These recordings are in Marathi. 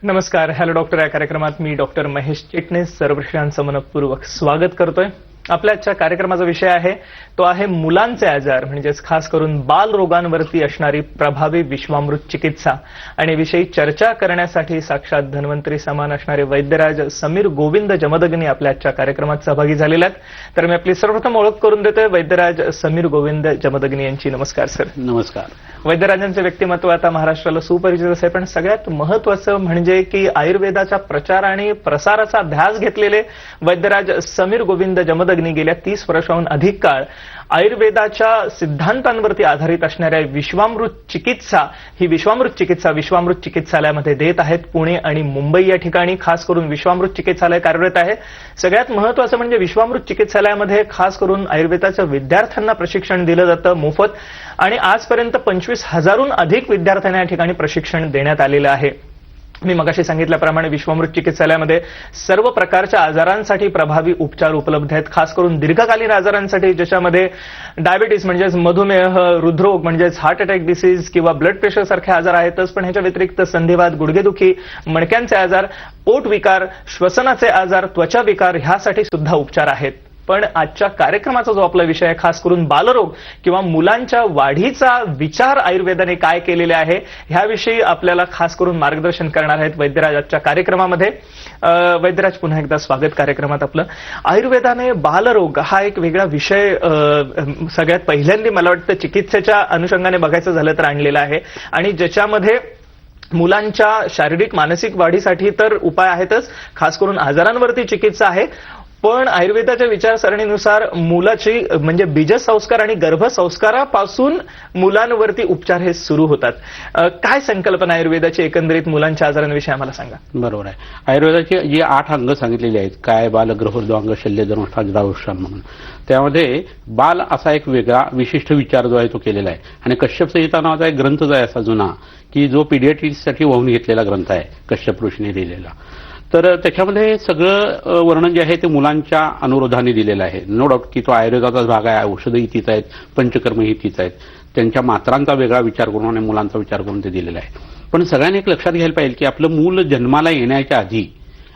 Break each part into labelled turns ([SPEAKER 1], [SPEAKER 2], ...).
[SPEAKER 1] नमस्कार. हॅलो डॉक्टर या कार्यक्रमात मी डॉक्टर महेश चिटणीस सर्व श्रेयांचं मनपूर्वक स्वागत करतोय. आपल्या आजच्या कार्यक्रमाचा विषय आहे तो आहे मुलांचे आजार म्हणजेच खास करून बालरोगांवरती असणारी प्रभावी विश्वामृत चिकित्सा. आणि विषयी चर्चा करण्यासाठी साक्षात धन्वंतरी समान असणारे वैद्यराज समीर गोविंद जमदग्नी आपल्या आजच्या कार्यक्रमात सहभागी झालेले आहेत. तर मी आपली सर्वप्रथम ओळख करून देतोय वैद्यराज समीर गोविंद जमदग्नी यांची. नमस्कार सर.
[SPEAKER 2] नमस्कार.
[SPEAKER 1] वैद्यराजांचे व्यक्तिमत्व आता महाराष्ट्राला सुपरिचित असे, पण सगळ्यात महत्वाचं म्हणजे की आयुर्वेदाच्या प्रचार आणि प्रसाराचा ध्यास घेतलेले वैद्यराज समीर गोविंद जमदग्नी गेल्या 30 वर्षांहून अधिक काळ आयुर्वेदाच्या सिद्धांतांवरती आधारित असणाऱ्या विश्वामृत चिकित्सा विश्वामृत चिकित्सालयामध्ये देत आहेत. पुणे आणि मुंबई या ठिकाणी खास करून विश्वामृत चिकित्सालय कार्यरत आहे. सगळ्यात महत्वाचं म्हणजे विश्वामृत चिकित्सालयामध्ये खास करून आयुर्वेदाच्या विद्यार्थ्यांना प्रशिक्षण दिलं जातं मोफत, आणि आजपर्यंत 25,000हून अधिक विद्यार्थ्यांना या ठिकाणी प्रशिक्षण देण्यात आलेलं आहे. मी मगाशी सांगितल्याप्रमाणे विश्वामृत चिकित्सालयामध्ये सर्व प्रकारच्या आजारांसाठी प्रभावी उपचार उपलब्ध आहेत. खास करून दीर्घकालीन आजारांसाठी ज्याच्यामध्ये डायबिटीस म्हणजेच मधुमेह, हृदरोग म्हणजेच हार्ट अटॅक डिसीज किंवा ब्लड प्रेशर सारखे आजार आहेतच, पण ह्याच्या व्यतिरिक्त संधिवात, गुडघेदुखी, मणक्यांचे आजार, पोट विकार, श्वसनाचे आजार, त्वचा विकार ह्यासाठी सुद्धा उपचार आहेत. पण आजच्या कार्यक्रमाचा जो आपला विषय आहे खास करून बालरोग किंवा मुलांच्या वाढीचा विचार आयुर्वेदाने काय केलेले आहे ह्याविषयी आपल्याला खास करून मार्गदर्शन करणार आहेत वैद्यराज आजच्या कार्यक्रमामध्ये. वैद्यराज, पुन्हा एकदा स्वागत कार्यक्रमात आपलं. आयुर्वेदाने बालरोग हा एक वेगळा विषय सगळ्यात पहिल्यांदा मला वाटतं चिकित्सेच्या अनुषंगाने बघायचं झालं तर आणलेला आहे, आणि ज्याच्यामध्ये मुलांच्या शारीरिक मानसिक वाढीसाठी तर उपाय आहेतच, खास करून आजारांवरती चिकित्सा आहे. पण आयुर्वेदाच्या विचारसरणीनुसार मुलाची म्हणजे बीजसंस्कार आणि गर्भसंस्कारापासून मुलांवरती उपचार हे सुरू होतात. काय संकल्पना आयुर्वेदाची एकंदरीत मुलांच्या आजारांविषयी आम्हाला सांगा.
[SPEAKER 2] बरोबर आहे. आयुर्वेदाची जी 8 अंग सांगितलेली आहेत, काय, बाल, ग्रहोर्ध्वांग, शल्यधनुष्ठान, द्रावष्टान म्हणून, त्यामध्ये बाल असा एक वेगळा विशिष्ट विचार जो आहे तो केलेला आहे. आणि कश्यप संहिता नावाचा एक ग्रंथ जो आहे असा जुना, की जो पीडियाट्रिक्ससाठी वाहून घेतलेला ग्रंथ आहे, कश्यप ऋषीने लिहिलेला. तर त्याच्यामध्ये सगळं वर्णन जे आहे ते मुलांच्या अनुरोधाने दिलेलं आहे. नो डाऊट की तो आयुर्वेदाचाच भाग आहे. औषधही तीच आहेत, पंचकर्मही तीच आहेत. त्यांच्या मात्रांचा वेगळा विचार करून आणि मुलांचा विचार करून ते दिलेला आहे. पण सगळ्यांनी एक लक्षात घ्यायला पाहिजे की आपलं मूल जन्माला येण्याच्या आधी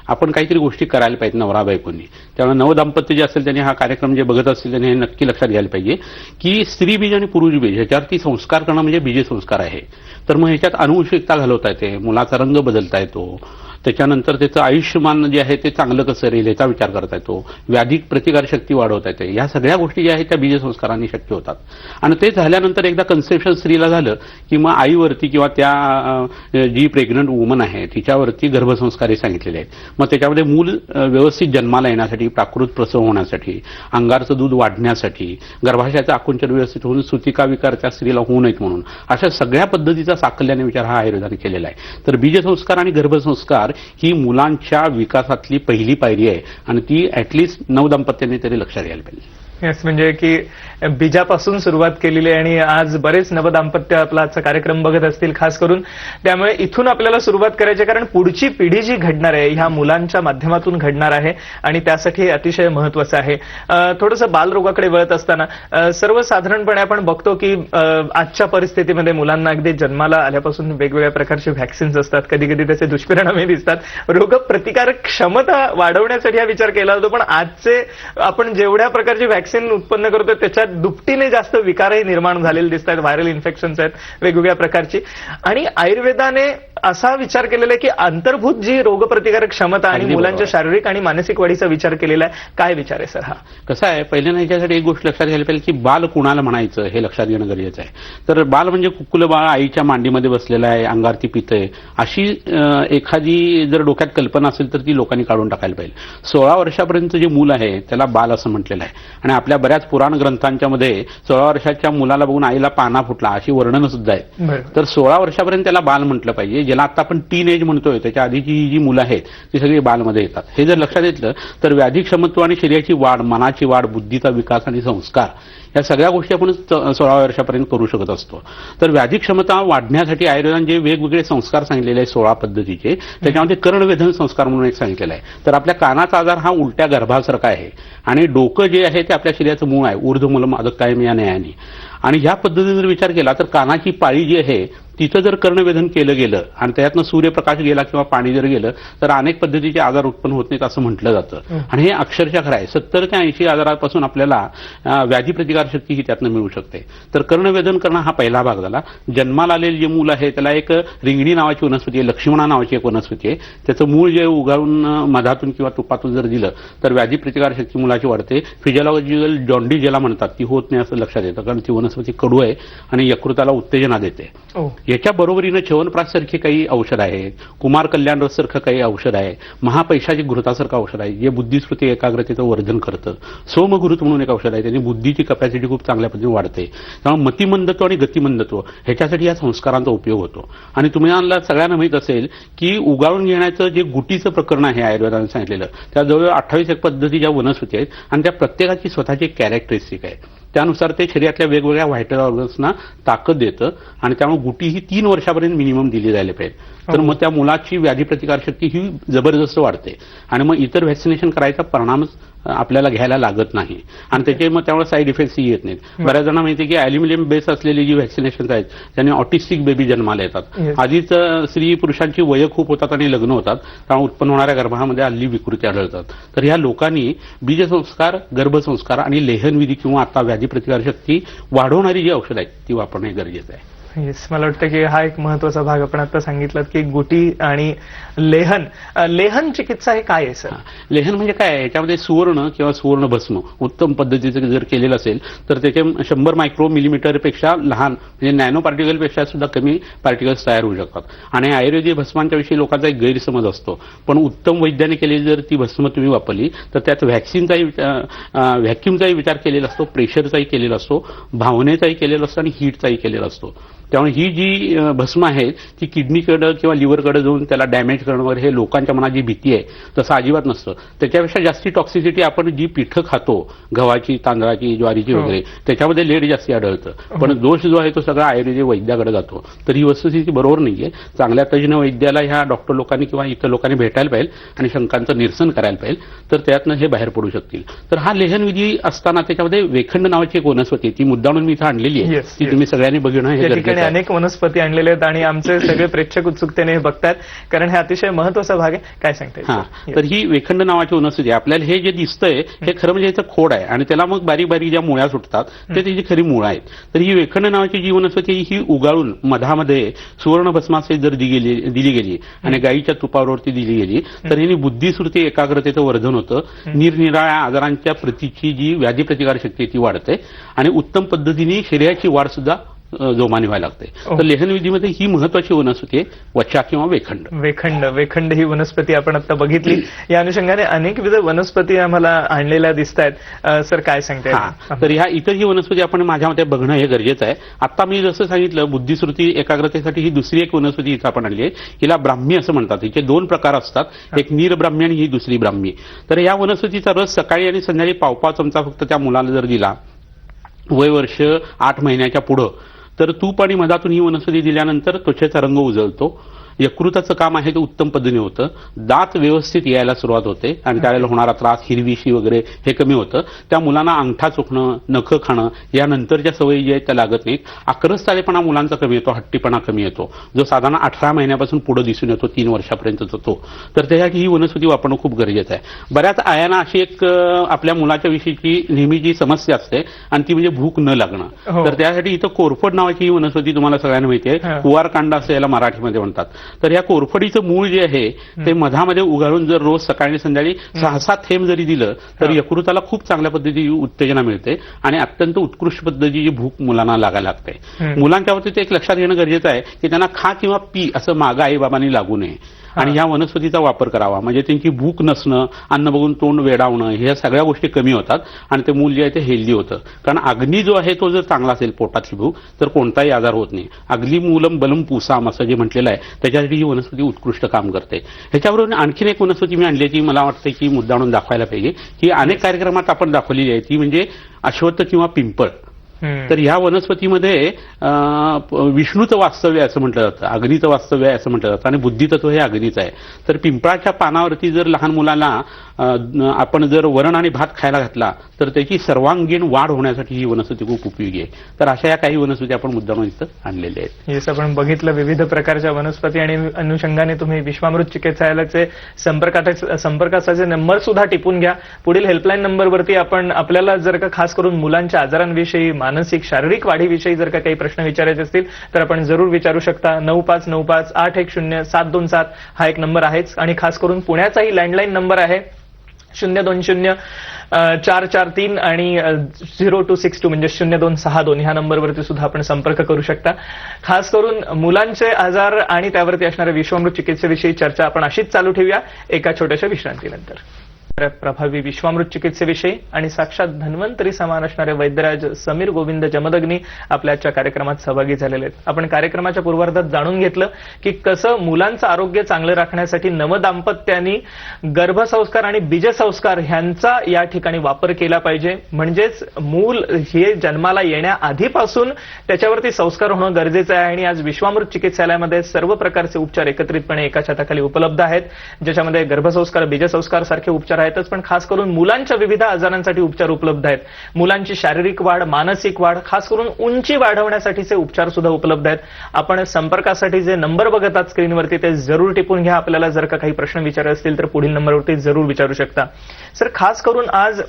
[SPEAKER 2] आपण काहीतरी गोष्टी करायला पाहिजेत नवरा बायकोंनी. त्यामुळे नवदाम्पत्य जे असेल त्यांनी हा कार्यक्रम जे बघत असतील त्यांनी हे नक्की लक्षात घ्यायला पाहिजे की स्त्री बीज आणि पुरुष बीज ह्याच्यावरती संस्कार करणं म्हणजे बीजसंस्कार आहे. तर मग ह्याच्यात अनुवंशिकता घालवता येते, मुलाचा रंग बदलता येतो, त्याच्यानंतर त्याचं आयुष्यमान जे आहे ते चांगलं कसं राहील याचा विचार करता येतो, व्याधी प्रतिकारशक्ती वाढवता येते. ह्या सगळ्या गोष्टी ज्या आहेत त्या बीजसंस्कारांनी शक्य होतात. आणि ते झाल्यानंतर एकदा कन्सेप्शन स्त्रीला झालं की मग आईवरती किंवा त्या जी प्रेग्नंट वुमन आहे तिच्यावरती गर्भसंस्कार सांगितलेले आहेत. मग त्याच्यामध्ये मूल व्यवस्थित जन्माला येण्यासाठी, प्राकृत प्रसव होण्यासाठी, अंगारचं दूध वाढण्यासाठी, गर्भाशयाचं आकुंचन व्यवस्थित होऊन सुतिका विकार त्या स्त्रीला होऊ नयेत म्हणून अशा सगळ्या पद्धतीचा साकल्याने विचार हा आयुर्वेदाने केलेला आहे. तर बीजसंस्कार आणि गर्भसंस्कार ही मुलांच्या विकासातली पहिली पायरी आहे, आणि ती ऍटलिस्ट नवदाम्पत्यांनी तरी लक्षात घ्यायला पाहिजे.
[SPEAKER 1] म्हणजे की बीजापासून सुरुवात केलेली आहे, आणि आज बरेच नवदाम्पत्य आपला आजचा कार्यक्रम बघत असतील खास करून. त्यामुळे इथून आपल्याला सुरुवात करायची, कारण पुढची पिढी जी घडणार आहे ह्या मुलांच्या माध्यमातून घडणार आहे, आणि त्यासाठी अतिशय महत्वाचं आहे. थोडंसं बालरोगाकडे वळत असताना सर्वसाधारणपणे आपण बघतो की आजच्या परिस्थितीमध्ये मुलांना अगदी जन्माला आल्यापासून वेगवेगळ्या प्रकारचे व्हॅक्सिन्स असतात, कधी कधी त्याचे दुष्परिणामही दिसतात. रोगप्रतिकारक क्षमता वाढवण्यासाठी हा विचार केला जातो, पण आजचे आपण जेवढ्या प्रकारचे व्हॅक्सिन उत्पन्न करतोय त्याच्यात दुपटीने जास्त विकारही निर्माण झालेले दिसत आहेत. व्हायरल इन्फेक्शन्स आहेत वेगवेगळ्या प्रकारची, आणि आयुर्वेदाने असा विचार केलेला आहे की अंतर्भूत जी रोगप्रतिकारक क्षमता आणि मुलांच्या शारीरिक आणि मानसिक वाढीचा विचार केलेला आहे. काय विचार आहे सर हा?
[SPEAKER 2] कसं आहे, पहिल्यांदा याच्यासाठी एक गोष्ट लक्षात घ्यायला पाहिजे की बाल कुणाला म्हणायचं हे लक्षात घेणं गरजेचं आहे. तर बाल म्हणजे कुकुल बाळ आईच्या मांडीमध्ये बसलेलं आहे, अंगारती पितंय, अशी एखादी जर डोक्यात कल्पना असेल तर ती लोकांनी काढून टाकायला पाहिजे. 16 वर्षापर्यंत जे मूल आहे त्याला बाल असं म्हटलेलं आहे, आणि आपल्या बऱ्याच पुराण ग्रंथांच्या मध्ये 16 वर्षाच्या मुलाला बघून आईला पाना फुटला अशी वर्णनं सुद्धा आहेत. तर 16 वर्षापर्यंत त्याला बाल म्हटलं पाहिजे. ज्याला आता आपण टीन एज म्हणतोय त्याच्या आधीची जी मुलं आहेत ती सगळी बालमध्ये येतात. हे जर लक्षात घेतलं तर व्याधी क्षमत्व आणि शरीराची वाढ, मनाची वाढ, बुद्धीचा विकास आणि संस्कार या सगळ्या गोष्टी आपण 16 वर्षापर्यंत करू शकत असतो. तर व्याधी क्षमता वाढण्यासाठी आयुर्वेदाने जे वेगवेगळे संस्कार सांगितलेले आहेत 16 पद्धतीचे, त्याच्यामध्ये कर्णवेधन संस्कार म्हणून एक सांगितलेला आहे. तर आपल्या कानाचा आजार हा उलट्या गर्भासारखा आहे, आणि डोकं जे आहे ते आपल्या शरीराचं मूळ आहे, ऊर्ध्वमूलम अधःकायम या न्यायाने. आणि ह्या पद्धतीने जर विचार केला तर कानाची पाळी जी आहे तिथं जर कर्णवेधन केलं गेलं आणि त्यातनं सूर्यप्रकाश गेला किंवा पाणी जर गेलं तर अनेक पद्धतीचे आजार उत्पन्न होत नाहीत असं म्हटलं जातं. आणि हे अक्षरशः खरं आहे. 70 ते 80 आजारापासून आपल्याला व्याधी प्रतिकारशक्ती ही त्यातनं मिळू शकते. तर कर्णवेधन करणं हा पहिला भाग झाला. जन्माला आलेले जे मूल आहे त्याला एक रिंगणी नावाची वनस्पती आहे, लक्ष्मणा नावाची एक वनस्पती आहे. त्याचं मूळ जे उगाळून मधातून किंवा तुपातून जर दिलं तर व्याधी प्रतिकारशक्ती मुलाची वाढते. फिजिओलॉजिकल जॉन्डिस ज्याला म्हणतात ती होत नाही असं लक्षात येतं, कारण ती वनस्पती कडू आहे आणि यकृताला उत्तेजना देते. याच्या बरोबरीनं च्यवनप्राश सारखे काही औषध आहेत, कुमार कल्याण रस सारखं काही औषध आहे, महापैशाची घृतासारखं औषध आहे जे बुद्धिस्मृती एकाग्रतेचं वर्धन करतं. सोमघृत म्हणून एक औषध आहे, त्याने बुद्धीची कपॅसिटी खूप चांगल्या पद्धतीने वाढते. त्यामुळे मतिमंदत्व आणि गतिमंदत्व ह्याच्यासाठी या संस्कारांचा उपयोग होतो. आणि तुम्हाला सगळ्यांना माहित असेल की उगाळून घेण्याचं जे गुटीचं प्रकरण आहे आयुर्वेदाने सांगितलेलं, त्या जवळ 28 एक पद्धतीच्या वनस्पती आहेत आणि त्या प्रत्येकाची स्वतःची एक कॅरेक्टरिस्टिक आहे. त्यानुसार ते शरीरातल्या वेगवेगळ्या व्हायटल ऑर्गन्सना ताकद देतं आणि त्यामुळे गुटी ही 3 वर्षापर्यंत मिनिमम दिली जायला पाहिजे. तर मग त्या मुलाची व्याधी प्रतिकारशक्ती ही जबरदस्त वाढते आणि मग इतर व्हॅक्सिनेशन करायचा परिणामच आपल्याला घ्यायला लागत नाही आणि त्याचे मग त्यामुळे साईड इफेक्ट्सही येत नाहीत. बऱ्याच जणांना माहिती आहे की अॅल्युमिनियम बेस असलेली जी व्हॅक्सिनेशन आहेत त्याने ऑटिस्टिक बेबी जन्माला येतात. आधीच स्त्री पुरुषांची वय खूप होतात आणि लग्न होतात, त्यामुळे उत्पन्न होणाऱ्या गर्भामध्ये हल्ली विकृती आढळतात. तर ह्या लोकांनी बीजसंस्कार, गर्भसंस्कार आणि लेहनविधी किंवा आता व्याधी प्रतिकारशक्ती वाढवणारी जी औषध आहेत ती वापरणे गरजेचं आहे.
[SPEAKER 1] येस, मला वाटतं की हा एक महत्वाचा भाग आपण आता सांगितलं की गुटी आणि लेहन चिकित्सा हे काय आहे सर?
[SPEAKER 2] लेहन म्हणजे काय आहे, याच्यामध्ये सुवर्ण किंवा सुवर्ण भस्म उत्तम पद्धतीचं जर केलेलं असेल तर त्याचे 100 मायक्रो मिलीमीटरपेक्षा लहान म्हणजे नॅनो पार्टिकलपेक्षा सुद्धा कमी पार्टिकल्स तयार होऊ शकतात. आणि आयुर्वेदिक भस्मांच्या विषयी लोकांचा एक गैरसमज असतो, पण उत्तम वैद्याने केलेली जर ती भस्म तुम्ही वापरली तर त्यात व्हॅक्यूमचाही विचार केलेला असतो, प्रेशरचाही केलेला असतो, भावनेचाही केलेला असतो आणि हीटचाही केलेला असतो. त्यामुळे ही जी भस्म आहे ती किडनीकडे किंवा लिव्हरकडे जाऊन त्याला डॅमेज करणं वगैरे हे लोकांच्या मनात जी भीती आहे तसं अजिबात नसतं. त्याच्यापेक्षा जास्ती टॉक्सिसिटी आपण जी पिठं खातो गव्हाची, तांदळाची, ज्वारीची वगैरे त्याच्यामध्ये लेट जास्ती आढळतं. पण दोष जो आहे तो सगळा आयुर्वेदिक वैद्याकडे जातो. तर ही वस्तुस्थिती बरोबर नाहीये. चांगल्या तज्ज्ञ वैद्याला ह्या डॉक्टर लोकांनी किंवा इतर लोकांनी भेटायला पाहिजे आणि शंकांचं निरसन करायला पाहिजे, तर त्यातनं हे बाहेर पडू शकतील. तर हा लेहनविधी असताना त्याच्यामध्ये वेखंड नावाची एक वनस्पती ती मुद्दामून मी इथं आणलेली आहे, ती तुम्ही सगळ्यांनी बघणं हे गरजेचं आहे.
[SPEAKER 1] अनेक वनस्पती आणलेले आहेत आणि आमचे सगळे प्रेक्षक उत्सुकतेने हे बघतात, कारण हे अतिशय महत्वाचा भाग आहे. काय सांगताय?
[SPEAKER 2] तर ही वेखंड नावाची वनस्पती आपल्याला हे जे दिसतंय हे खरं म्हणजे याचं खोड आहे आणि त्याला मग बारीक बारीक ज्या मुळ्या सुटतात ते त्याची खरी मुळं आहेत. तर ही वेखंड नावाची जी वनस्पती ही उगाळून मधामध्ये सुवर्ण भस्माचे जर दिली गेली आणि गाईच्या तुपावरती दिली गेली तर हिने बुद्धिस्मृती एकाग्रतेचं वर्धन होतं. निरनिराळ्या आजारांच्या प्रतीची जी व्याधी प्रतिकारशक्ती ती वाढते आणि उत्तम पद्धतीने शरीराची वाढ सुद्धा जोमाने व्हायला लागते. तर लेहनविधीमध्ये ही महत्वाची वनस्पती आहे वचा किंवा वेखंड.
[SPEAKER 1] वेखंड ही वनस्पती आपण आता बघितली. या अनुषंगाने अनेकविध वनस्पती आम्हाला आणलेल्या दिसत आहेत. सर काय सांगताय?
[SPEAKER 2] तर ह्या इतर ही वनस्पती आपण माझ्या मते बघणं हे गरजेचं आहे. आता मी जसं सांगितलं बुद्धिस्मृती एकाग्रतेसाठी ही दुसरी एक वनस्पती इथं आपण आणली आहे. हिला ब्राह्मी असं म्हणतात. हिचे 2 प्रकार असतात, एक नीरब्राह्मी आणि ही दुसरी ब्राह्मी. तर या वनस्पतीचा रस सकाळी आणि संध्याकाळी पाव चमचा फक्त त्या मुलाला जर दिला वय वर्ष 8 महिन्याच्या पुढं तर तूप आणि मधातून ही वनस्पती दिल्यानंतर त्वचेचा रंग उजळतो, यकृताचं काम आहे ते उत्तम पद्धतीने होतं, दात व्यवस्थित यायला सुरुवात होते आणि त्यावेळेला होणारा त्रास हिरवीशी वगैरे हे कमी होतं. त्या मुलांना अंगठा चुकणं, नखं खाणं यानंतरच्या सवयी ज्या आहेत त्या लागत नाहीत. आक्रस्ताळेपणा मुलांचा कमी येतो, हट्टीपणा कमी येतो, जो साधारण 18 महिन्यापासून पुढे दिसून येतो 3 वर्षापर्यंतचा तो. तर त्यासाठी ही वनस्पती वापरणं खूप गरजेचं आहे. बऱ्याच आयांना अशी एक आपल्या मुलाच्या विषयीची नेहमीची समस्या असते आणि ती म्हणजे भूक न लागणं. तर त्यासाठी इथं कोरफड नावाची ही वनस्पती तुम्हाला सगळ्यांना माहिती आहे, कुवारकांडा असं याला मराठीमध्ये म्हणतात. तर या कोरफडीचं मूळ जे आहे ते मधामध्ये उगाळून जर रोज सकाळी संध्याकाळी 6-7 थेंब जरी दिलं तर यकृताला खूप चांगल्या पद्धतीची उत्तेजना मिळते आणि अत्यंत उत्कृष्ट पद्धतीची भूक मुलांना लागायला लागते. मुलांच्या बाबतीत एक लक्षात घेणं गरजेचं आहे की त्यांना खा किंवा पी असं मागं आईबाबांनी लागू नये आणि या वनस्पतीचा वापर करावा. म्हणजे त्यांची भूक नसणं, अन्न बघून तोंड वेडावणं ह्या सगळ्या गोष्टी कमी होतात आणि ते मूल जे आहे ते हेल्दी होतं. कारण अग्नी जो आहे तो जर चांगला असेल पोटातली भूक तर कोणताही आजार होत नाही. अग्नी मूलम बलम पूसाम असं जे म्हटलेलं आहे त्याच्यासाठी ही वनस्पती उत्कृष्ट काम करते. ह्याच्याबरोबर आणखीन एक वनस्पती मी आणली ती मला वाटतं की मुद्दामून दाखवायला पाहिजे, ही अनेक कार्यक्रमात आपण दाखवलेली आहे, ती म्हणजे अश्वत्थ किंवा पिंपळ. तर ह्या वनस्पतीमध्ये विष्णूचं वास्तव्य असं म्हटलं जातं, अग्नीचं वास्तव्य आहे असं म्हटलं जातं आणि बुद्धितत्व हे अग्नीचं आहे. तर पिंपळाच्या पानावरती जर लहान मुलाला आपण जर वरण आणि भात खायला घातला तर त्याची सर्वांगीण वाढ होण्यासाठी ही वनस्पती खूप उपयोगी आहे. तर अशा या काही वनस्पती आपण मुद्दाम इथं आणलेल्या आहेत.
[SPEAKER 1] हेच आपण बघितलं विविध प्रकारच्या वनस्पती आणि अनुषंगाने तुम्ही विश्वामृत चिकित्सालयाचे संपर्काचे नंबर सुद्धा टिपून घ्या. पुढील हेल्पलाईन नंबरवरती आपण आपल्याला जर का खास करून मुलांच्या आजारांविषयी, मानसिक शारीरिक वाढीविषयी जर का काही प्रश्न विचारायचे असतील तर आपण जरूर विचारू शकता. 9595810727 हा एक नंबर आहेच आणि खास करून पुण्याचाही लँडलाईन नंबर आहे 020-443 आणि 0262 म्हणजे 0262 ह्या नंबरवरती सुद्धा आपण संपर्क करू शकता. खास करून मुलांचे आजार आणि त्यावरती असणाऱ्या विश्वामृत चिकित्सेविषयी चर्चा आपण अशीच चालू ठेवूया एका छोट्याशा विश्रांतीनंतर. प्रभावी विश्वामृत चिकित्सेविषयी आणि साक्षात धन्वंतरी समान असणारे वैद्यराज समीर गोविंद जमदग्नी आपल्या आजच्या कार्यक्रमात सहभागी झालेले आहेत. आपण कार्यक्रमाच्या पूर्वार्धात जाणून घेतलं की कसं मुलांचं आरोग्य चांगलं राखण्यासाठी नवदाम्पत्यांनी गर्भसंस्कार आणि बीजसंस्कार ह्यांचा या ठिकाणी वापर केला पाहिजे. म्हणजेच मूल हे जन्माला येण्याआधीपासून त्याच्यावरती संस्कार होणं गरजेचं आहे. आणि आज विश्वामृत चिकित्सालयामध्ये सर्व प्रकारचे उपचार एकत्रितपणे एका छताखाली उपलब्ध आहेत, ज्याच्यामध्ये गर्भसंस्कार, बीजसंस्कार सारखे उपचार आहेतच, पण खास करून मुलांच्या विविध आजारांसाठी उपचार उपलब्ध आहेत. मुलांची शारीरिक वाढ, मानसिक वाढ, खास करून उंची वाढवण्यासाठीचे उपचार सुद्धा उपलब्ध आहेत. आपण संपर्कासाठी जे नंबर बघत आहात स्क्रीनवरती ते जरूर टिपून घ्या. आपल्याला जर का काही प्रश्न विचारायचे असतील तर पुढील नंबरवरती जरूर विचारू शकता. सर, खास करून आज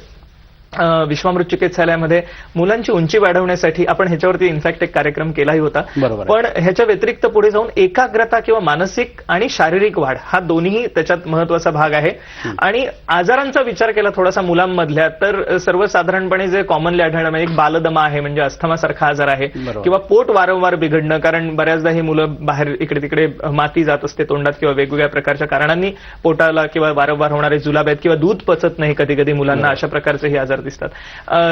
[SPEAKER 1] विश्वामृत चिकित्सालयामध्ये मुलांची उंची वाढवण्यासाठी आपण ह्याच्यावरती इनफॅक्ट एक कार्यक्रम केलाही होता. पण ह्याच्या व्यतिरिक्त पुढे जाऊन एकाग्रता किंवा मानसिक आणि शारीरिक वाढ हा दोन्ही त्याच्यात महत्वाचा भाग आहे. आणि आजारांचा विचार केला थोडासा मुलांमधल्या तर सर्वसाधारणपणे जे कॉमनली आढळणं म्हणजे एक बालदमा आहे, म्हणजे अस्थमासारखा आजार आहे, किंवा पोट वारंवार बिघडणं, कारण बऱ्याचदा ही मुलं बाहेर इकडे तिकडे माती जात असते तोंडात किंवा वेगवेगळ्या प्रकारच्या कारणांनी पोटाला किंवा वारंवार होणारे जुलाब आहेत किंवा दूध पचत नाही कधी कधी मुलांना, अशा प्रकारचे हे आजार दिसतात.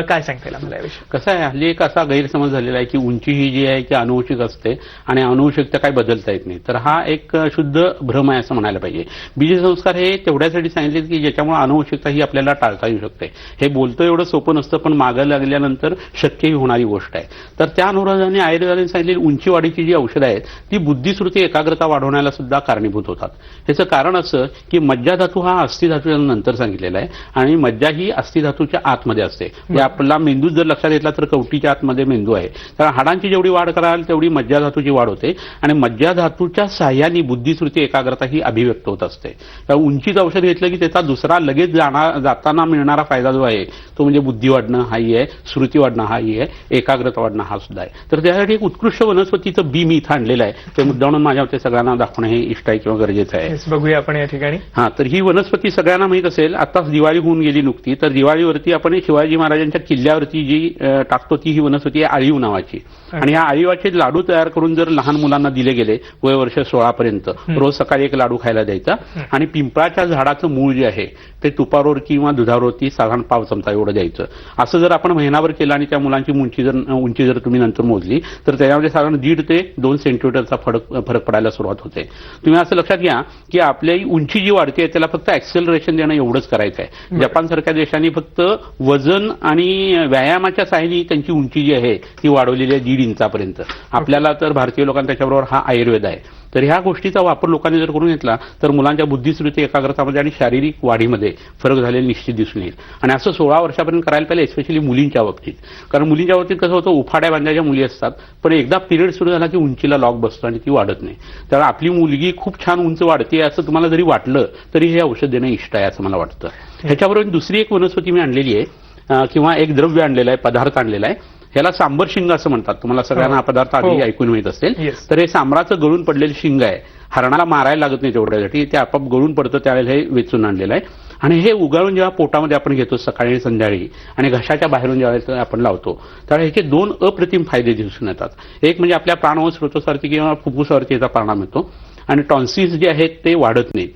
[SPEAKER 1] काय सांगता येईल मला याविषयी?
[SPEAKER 2] कसं आहे, हल्ली एक असा गैरसमज झालेला आहे की उंची ही जी आहे ती अनुवंशिक असते आणि अनुवंशिकता काही बदलता येत नाही. तर हा एक शुद्ध भ्रम आहे असं म्हणायला पाहिजे. बीजसंस्कार हे तेवढ्यासाठी सांगितले की ज्याच्यामुळे अनुवंशिकता ही आपल्याला टाळता येऊ शकते. हे बोलतं एवढं सोपं नसतं, पण मागं लागल्यानंतर शक्यही होणारी गोष्ट आहे. तर त्या अनुराधाने आयुर्वेदाने सांगितलेली उंची वाढीची जी औषधं आहेत ती बुद्धिश्रुती एकाग्रता वाढवण्याला सुद्धा कारणीभूत होतात. ह्याचं कारण असं की मज्जाधातू हा अस्थिधातूच्या नंतर सांगितलेला आहे आणि मज्जा ही अस्थिधातूच्या आतमध्ये असते. म्हणजे आपला मेंदू जर लक्षात घेतला तर कवटीच्या आतमध्ये मेंदू आहे. तर हाडांची जेवढी वाढ कराल तेवढी मज्जाधातूची वाढ होते आणि मज्जाधातूच्या साह्याने बुद्धिश्रुती एकाग्रता ही अभिव्यक्त होत असते. तर उंचीचं औषध घेतलं की त्याचा दुसरा लगेच जाताना मिळणारा फायदा जो आहे तो म्हणजे बुद्धी वाढणं हाही आहे, श्रुती वाढणं हाही आहे, एकाग्रता वाढणं हा सुद्धा आहे. तर त्यासाठी एक उत्कृष्ट वनस्पतीचं बी मी इथं आणलेलं आहे. ते मुद्दामून माझ्या ते सगळ्यांना दाखवणं हे इष्ट आहे किंवा गरजेचं आहे.
[SPEAKER 1] बघूया आपण या ठिकाणी.
[SPEAKER 2] तर ही वनस्पती सगळ्यांना माहित असेल. आताच दिवाळी होऊन गेली नुकती, तर दिवाळीवरती आपण शिवाजी महाराजांच्या किल्ल्यावरती जी टाकतो ती ही वनस्पती आहे आळीव नावाची. आणि या आळीवाचे लाडू तयार करून जर लहान मुलांना दिले गेले वय वर्ष 16 पर्यंत, रोज सकाळी एक लाडू खायला द्यायचा आणि पिंपळाच्या झाडाचं मूळ जे आहे ते तुपावर किंवा दुधावरती साधारण पाव चमचा एवढं द्यायचं. असं जर आपण महिनाभर केलं आणि त्या मुलांची उंची जर तुम्ही नंतर मोजली तर त्याच्यामध्ये साधारण 1.5 ते 2 सेंटीमीटरचा फरक पडायला सुरुवात होते. तुम्ही असं लक्षात घ्या की आपल्या उंची जी वाढते त्याला फक्त ऍक्सेलरेशन देणं एवढंच करायचं आहे. जपानसारख्या देशांनी फक्त वजन आणि व्यायामाच्या सहाय्याने त्यांची उंची जी आहे ती वाढवलेली आहे 1.5 इंचापर्यंत. आपल्याला तर भारतीय लोकांना त्याच्याबरोबर हा आयुर्वेद आहे. तर ह्या गोष्टीचा वापर लोकांनी जर करून घेतला तर मुलांच्या बुद्धिश्रुती एकाग्रतामध्ये आणि शारीरिक वाढीमध्ये फरक झालेला निश्चित दिसून येईल. आणि असं 16 वर्षापर्यंत करायला पाहिजे, एस्पेशली मुलींच्या बाबतीत. कारण मुलींच्या बाबतीत कसं होतं, उफाड्या बांधायच्या मुली असतात पण एकदा पिरियड सुरू झाला की उंचीला लॉक बसतो आणि ती वाढत नाही. तर आपली मुलगी खूप छान उंच वाढते असं तुम्हाला जरी वाटलं तरी हे औषध देणं इष्ट आहे असं मला वाटतं. ह्याच्याबरोबर दुसरी एक वनस्पती मी आणलेली आहे किंवा एक द्रव्य आणलेलं आहे, पदार्थ आणलेला आहे. ह्याला सांबर शिंग असं म्हणतात. तुम्हाला सगळ्यांना हा पदार्थ आधी ऐकून माहित असेल. तर हे सांबराचं गळून पडलेलं शिंग आहे. हरणाला मारायला लागत नाही तेवढ्यासाठी, ते आपाप गळून पडतं त्यावेळेला हे वेचून आणलेलं आहे. आणि हे उगाळून जेव्हा पोटामध्ये आपण घेतो सकाळी आणि संध्याकाळी आणि घशाच्या बाहेरून जेव्हा आपण लावतो त्यावेळेला ह्याचे 2 अप्रतिम फायदे दिसून येतात. एक म्हणजे आपल्या प्राणवायू स्रोतावरती किंवा फुफ्फुसावरती याचा परिणाम येतो आणि टॉन्सिल्स जे आहेत ते वाढत नाहीत.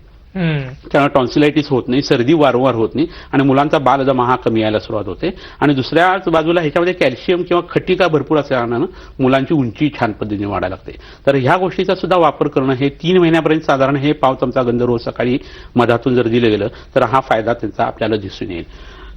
[SPEAKER 2] त्यामुळे टॉन्सिलायटिस होत नाही, सर्दी वारंवार होत नाही आणि मुलांचा बालदमा हा कमी यायला सुरुवात होते. आणि दुसऱ्याच बाजूला ह्याच्यामध्ये कॅल्शियम किंवा खटिका भरपूर असल्यानं मुलांची उंची छान पद्धतीने वाढायला लागते. तर ह्या गोष्टीचा सुद्धा वापर करणं हे 3 महिन्यापर्यंत साधारण हे पाव चमचा गंध रोज सकाळी मधातून जर दिलं गेलं तर हा फायदा त्यांचा आपल्याला दिसून येईल.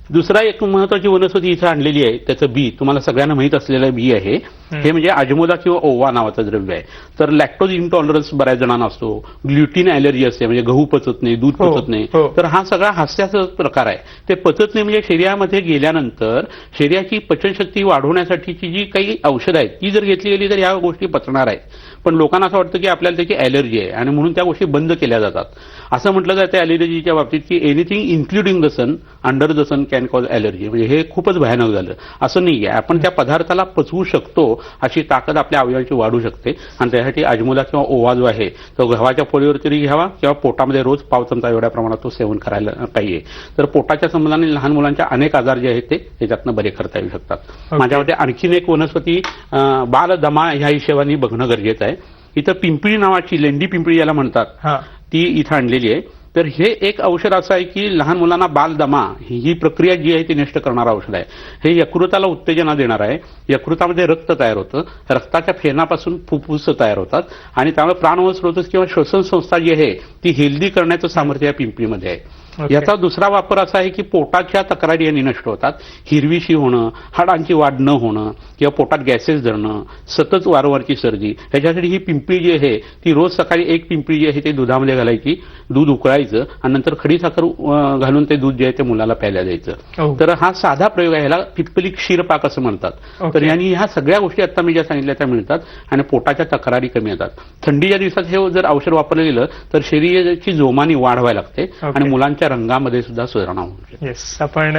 [SPEAKER 2] दुसरा एक महत्वाची वनस्पती इथं आणलेली आहे, त्याचं बी तुम्हाला सगळ्यांना माहित असलेलं बी आहे हे म्हणजे अजमोदा किंवा ओवा नावाचं द्रव्य आहे. तर लॅक्टोज इंटॉलरन्स बऱ्याच जणांना असतो, ग्लुटीन ॲलर्जी असते, म्हणजे गहू पचत नाही, दूध
[SPEAKER 1] हो,
[SPEAKER 2] पचत नाही.
[SPEAKER 1] हो.
[SPEAKER 2] तर हा सगळा हास्याचा प्रकार आहे. ते पचत नाही म्हणजे शरीरामध्ये गेल्यानंतर शरीराची पचनशक्ती वाढवण्यासाठीची जी काही औषधं आहेत ती जर घेतली गेली तर या गोष्टी पचणार आहेत. पण लोकांना असं वाटतं की आपल्याला त्याची ॲलर्जी आहे आणि म्हणून त्या गोष्टी बंद केल्या जातात. असं म्हटलं जातं ॲलर्जीच्या बाबतीत की anything including the sun under the sun can cause allergy. म्हणजे हे खूपच भयानक झालं. असं नाही आहे, आपण त्या पदार्थाला पचवू शकतो अशी ताकद आपल्या अवयवांची वाढू शकते. आणि त्यासाठी अजमोदा किंवा ओवा जो आहे तो गव्हाच्या पोळीवर तरी घ्यावा किंवा पोटामध्ये रोज पाव चमचा एवढ्या प्रमाणात तो सेवन करायला पाहिजे. तर पोटाच्या संबंधाने लहान मुलांच्या अनेक आजार जे आहेत ते त्याच्यातनं बरे करता येऊ शकतात. माझ्या मते आणखीन एक वनस्पती बालदमा ह्या हिशोबाने बघणं गरजेचं आहे. इथं पिंपळी नावाची, लेंडी पिंपळी याला म्हणतात,
[SPEAKER 1] हा,
[SPEAKER 2] ती इथं आणलेली आहे. तर हे एक औषध असं आहे की लहान मुलांना बालदमा ही प्रक्रिया जी आहे ती नष्ट करणारं औषध आहे. हे यकृताला उत्तेजना देणार आहे. यकृतामध्ये रक्त तयार होतं, रक्ताच्या फेनापासून फुफ्फुस तयार होतात आणि त्यामुळे प्राणवायू स्रोत किंवा श्वसन संस्था जी आहे ती हेल्दी करण्याचं सामर्थ्य या पिंपळीमध्ये आहे. याचा दुसरा वापर असा आहे की पोटाच्या तक्रारी यांनी नष्ट होतात. हिरवीशी होणं, हाडांची वाढ न होणं किंवा पोटात गॅसेस धरणं, सतत वारंवारची सर्दी, ह्याच्यासाठी ही पिंपळी जी आहे ती रोज सकाळी एक पिंपळी जी आहे ती दुधामध्ये घालायची, दूध उकळायचं आणि नंतर खडी साखर घालून ते दूध जे आहे ते मुलाला प्यायला द्यायचं. तर हा साधा प्रयोग आहे, ह्याला पिप्पली क्षीरपाक असं म्हणतात. तर यांनी ह्या सगळ्या गोष्टी आता मी ज्या सांगितल्या त्या मिळतात आणि पोटाच्या तक्रारी कमी येतात. थंडीच्या दिवसात हे जर औषध वापरलं गेलं तर शरीराची जोमानी वाढ व्हायला लागते आणि मुलांच्या रंगामध्ये सुद्धा सुधारणा होऊ.
[SPEAKER 1] येस, आपण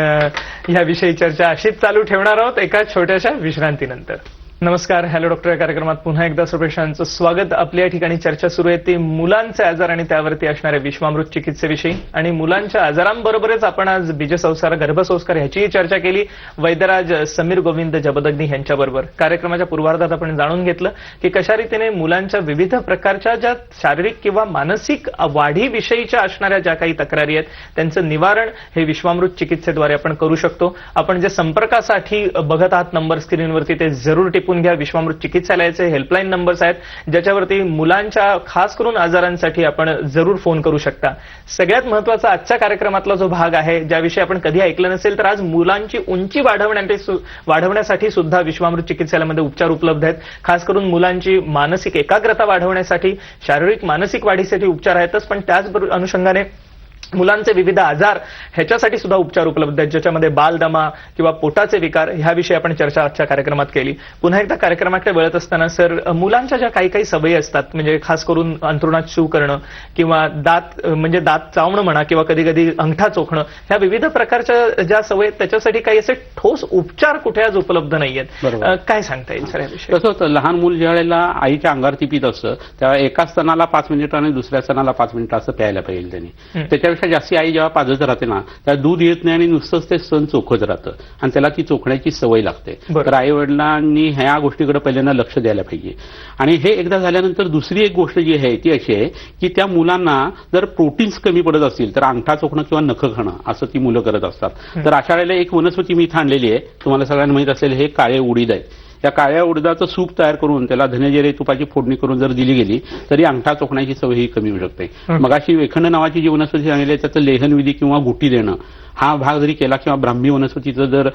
[SPEAKER 1] याविषयी चर्चा अशीच चालू ठेवणार आहोत एका छोट्याशा विश्रांतीनंतर. नमस्कार, हॅलो डॉक्टर या कार्यक्रमात पुन्हा एकदा सुप्रेक्षांचं स्वागत. आपल्या ठिकाणी चर्चा सुरू आहे ती मुलांचे आजार आणि त्यावरती असणाऱ्या विश्वामृत चिकित्सेविषयी. आणि मुलांच्या आजारांबरोबरच आपण आज बीजसंस्कार, गर्भसंस्कार ह्याचीही चर्चा केली वैद्यराज समीर गोविंद जमदग्नी यांच्याबरोबर. कार्यक्रमाच्या पूर्वार्धात आपण जाणून घेतलं की कशा रीतीने मुलांच्या विविध प्रकारच्या ज्या शारीरिक किंवा मानसिक वाढीविषयीच्या असणाऱ्या ज्या काही तक्रारी आहेत त्यांचं निवारण हे विश्वामृत चिकित्सेद्वारे आपण करू शकतो. आपण जे संपर्कासाठी बघत आहात नंबर स्क्रीनवरती ते जरूर टिपून घ्या. विश्वामृत चिकित्सालयाचे हेल्पलाईन नंबर्स आहेत ज्याच्यावरती मुलांच्या खास करून आजारांसाठी आपण जरूर फोन करू शकता. सगळ्यात महत्त्वाचा आजच्या कार्यक्रमातला जो भाग आहे ज्याविषयी आपण कधी ऐकलं नसेल तर आज मुलांची उंची वाढवण्यासाठी सुद्धा विश्वामृत चिकित्सालयामध्ये उपचार उपलब्ध आहेत. खास करून मुलांची मानसिक एकाग्रता वाढवण्यासाठी, शारीरिक मानसिक वाढीसाठी उपचार आहेतच, पण त्याचबरोबर अनुषंगाने मुलांचे विविध आजार ह्याच्यासाठी सुद्धा उपचार उपलब्ध आहेत ज्याच्यामध्ये बालदमा किंवा पोटाचे विकार ह्याविषयी आपण चर्चा आजच्या कार्यक्रमात केली. पुन्हा एकदा कार्यक्रमाकडे वळत असताना सर, मुलांच्या ज्या काही काही सवयी असतात म्हणजे खास करून अंथरुणात शू करणं किंवा दात चावणं म्हणा किंवा कधी कधी अंगठा चोखणं, ह्या विविध प्रकारच्या ज्या सवयी आहेत त्याच्यासाठी काही असे ठोस उपचार कुठे आज उपलब्ध नाहीयेत. काय सांगता येईल सर याविषयी?
[SPEAKER 2] कसं होतं, लहान मूल ज्या वेळेला आईच्या अंगावर ती पित असतं तेव्हा एका स्तनाला 5 मिनिटं आणि दुसऱ्या स्तनाला 5 मिनिटं असं प्यायला पाहिजे त्यांनी. त्याच्यापेक्षा जास्ती आई जेव्हा पाजत राहते ना त्याला दूध येत नाही आणि नुसतंच ते स्तन चोखत राहतं आणि त्याला ती चोखण्याची सवय लागते. तर आई वडिलांनी ह्या गोष्टीकडे पहिल्यांदा लक्ष द्यायला पाहिजे. आणि हे एकदा झाल्यानंतर दुसरी एक गोष्ट जी आहे ती अशी आहे की त्या मुलांना जर प्रोटीन्स कमी पडत असतील तर अंगठा चोखणं किंवा नखं खाणं असं ती मुलं करत असतात. तर अशा वेळेला एक वनस्पती मी इथं आणलेली आहे, तुम्हाला सगळ्यांना माहित असलेले हे काळे उडीद आहे. या काळ्या उडदाचं सूप तयार करून त्याला धनेजिरे तुपाची फोडणी करून जर दिली गेली तरी अंगठा चोखण्याची सवय ही कमी होऊ शकते. मगाशी वेखंड नावाची जी वनस्पती आणली आहे त्याचं लेहनविधी किंवा गुटी देणं हा भाग जरी केला किंवा ब्राह्मी वनस्पतीचा जर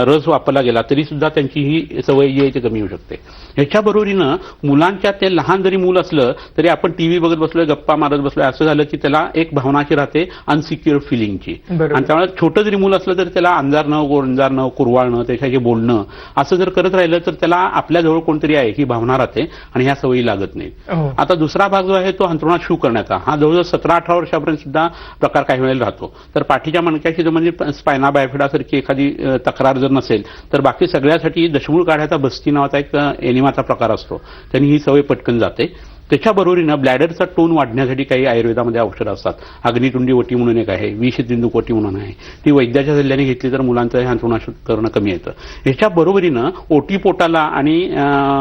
[SPEAKER 2] रस वापरला गेला तरी सुद्धा त्यांची ही सवय जी आहे ती कमी होऊ शकते. ह्याच्या बरोबरीनं मुलांच्या ते लहान जरी मूल असलं तरी आपण टीव्ही बघत बसलोय, गप्पा मारत बसलोय, असं झालं की त्याला एक भावनाची राहते अनसिक्युअर फिलिंगची. आणि त्यामुळे छोटं जरी मूल असलं तरी त्याला अंजारणं, गोंजारणं, कुरवाळणं, त्याच्याशी बोलणं असं जर करत राहिलं तर त्याला आपल्याजवळ कोणतरी आहे ही भावना राहते आणि ह्या सवयी लागत नाहीत. आता दुसरा भाग जो आहे तो अंथरुणात शू करण्याचा, हा जवळजवळ 17-18 वर्षापर्यंत सुद्धा प्रकार काही वेळेला राहतो. तर पाठीच्या मणक्याची म्हणजे स्पायना बायफिडा सारखी एखादी तक्रार जर नसेल तर बाकी सगळ्यासाठी दशमूळ काढ्याचा बस्ती नावाचा एक एनिमाचा प्रकार असतो, त्यांनी ही सवय पटकन जाते. त्याच्याबरोबरीनं ब्लॅडरचा टोन वाढण्यासाठी काही आयुर्वेदामध्ये औषधं असतात. अग्नितुंडी वटी म्हणून एक आहे, विषतिंदूक वटी म्हणून आहे, ती वैद्याच्या सल्ल्याने घेतली तर मुलांचं हे अंथरुणात करणं कमी येतं. ह्याच्या बरोबरीनं ओटीपोटाला आणि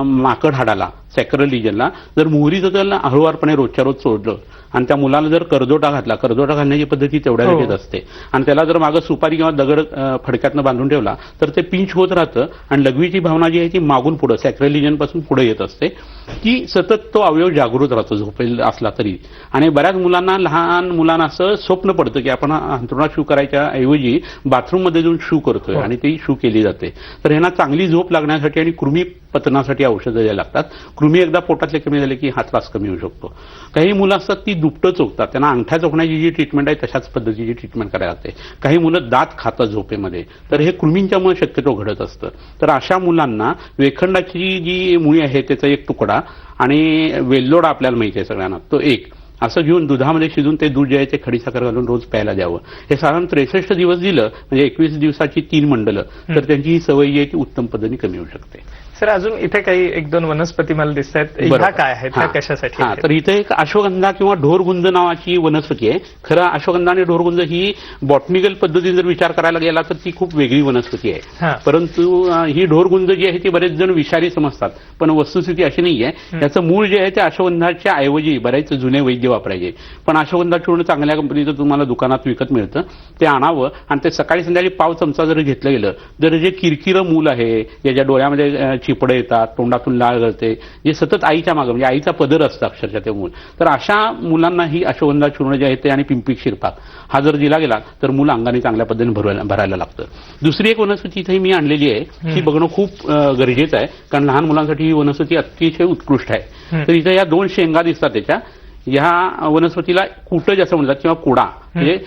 [SPEAKER 2] माकड हाडाला सॅक्रल रिजनला जर मोहरीचं तेल हळूवारपणे रोजच्या रोज सोडलं आणि त्या मुलाला जर करदोटा घातला, करदोटा घालण्याची पद्धती तेवढ्या
[SPEAKER 1] हो.
[SPEAKER 2] वेगळीच असते आणि त्याला जर मागं सुपारी किंवा दगड फडक्यातनं बांधून ठेवला तर ते पिंच होत राहतं आणि लघवीची भावना जी आहे ती मागून पुढं सॅक्रल रिजन पासून पुढे येत असते, की सतत तो अवयव जागृत राहतो झोपेल असला तरी. आणि बऱ्याच मुलांना, लहान मुलांना असं स्वप्न पडतं की आपण अंथरुणात शू करायच्या ऐवजी बाथरूममध्ये जाऊन शू करतोय
[SPEAKER 1] हो.
[SPEAKER 2] आणि ती शू केली जाते. तर ह्यांना चांगली झोप लागण्यासाठी आणि कृमी पतनासाठी औषधं द्यायला लागतात. कृमी एकदा पोटातले कमी झाले की हा त्रास कमी होऊ शकतो. काही मुलं असतात ती दुपटं चोखतात, त्यांना अंगठ्या चोखण्याची जी ट्रीटमेंट आहे तशाच पद्धतीची ट्रीटमेंट करायला लागते. काही मुलं दात खातात झोपेमध्ये, तर हे कृमींच्यामुळे शक्यतो घडत असतं. तर अशा मुलांना वेखंडाची जी मुळी आहे त्याचा एक तुकडा आणि वेलदोडा आपल्याला माहिती आहे सगळ्यांना, तो एक असं घेऊन दुधामध्ये शिजून ते दूध जे आहे ते खडीसाखर घालून रोज प्यायला द्यावं. हे साधारण 63 दिवस दिलं म्हणजे 21 दिवसाची 3 मंडलं तर त्यांची ही सवय जी आहे ती उत्तम पद्धतीने कमी होऊ शकते.
[SPEAKER 1] सर अजून इथे काही एक दोन वनस्पती मला दिसत आहेत,
[SPEAKER 2] बरोबर.
[SPEAKER 1] ह्या काय आहेत, ह्या
[SPEAKER 2] हां.
[SPEAKER 1] कशासाठी
[SPEAKER 2] हां,
[SPEAKER 1] आहेत?
[SPEAKER 2] तर इथे एक अश्वगंधा किंवा ढोरगुंज नावाची वनस्पती आहे. खरं अश्वगंधा आणि ढोरगुंज ही बॉटनिकल पद्धतीने जर विचार करायला गेला तर ती खूप वेगळी वनस्पती आहे.
[SPEAKER 1] हां.
[SPEAKER 2] परंतु ही ढोरगुंज जी आहे ती बरेच जण विषारी समजतात, पण वस्तुस्थिती अशी नाहीये. याचं मूळ जे आहे ते अश्वगंधाच्या ऐवजी बरेच जुने वैद्य वापरायचे, पण अश्वगंधा चूर्ण चांगल्या कंपनीचं तुम्हाला दुकानात विकत मिळतं, ते आणावं आणि ते सकाळी संध्याकाळी पाव चमचा जर घेतलं गेलं तर जे किरकिरं मूल आहे, ज्याच्या डोळ्यामध्ये चिपडं येतात, तोंडातून लाळ गळते, जे सतत आईच्या मागं म्हणजे आईचा पदर असतं अक्षरशः ते मूल, तर अशा मुलांना ही अश्वगंधा चूर्ण जे आहे ते आणि पिंपळी शिरपाक हा जर दिला गेला तर मूल अंगाने चांगल्या पद्धतीने भरायला लागतं. दुसरी एक वनस्पती इथे मी आणलेली आहे, ही बघणं खूप गरजेचं आहे, कारण लहान मुलांसाठी ही वनस्पती अतिशय उत्कृष्ट आहे. तर इथे या 2 शेंगा दिसतात त्याच्या. ह्या वनस्पतीला कुटज असं म्हणतात किंवा कुडा, म्हणजे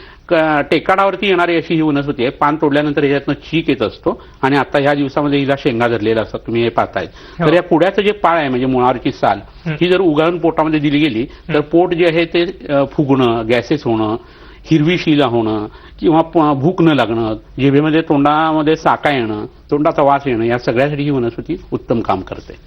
[SPEAKER 2] टेकाडावरती येणारी अशी ही वनस्पती आहे. पान तोडल्यानंतर ह्याच्यातनं चीक येत असतो आणि आता ह्या दिवसामध्ये हिला शेंगा धरलेल्या असतात, तुम्ही हे पाहताय. तर या कुड्याचं जे पाळ आहे म्हणजे मुळावरची साल ही जर उगाळून पोटामध्ये दिली गेली तर पोट जे आहे ते फुगणं, गॅसेस होणं, हिरवी शिला होणं किंवा भूक न लागणं, जिभेमध्ये तोंडामध्ये साका येणं, तोंडाचा वास येणं, या सगळ्यासाठी ही वनस्पती उत्तम काम करते.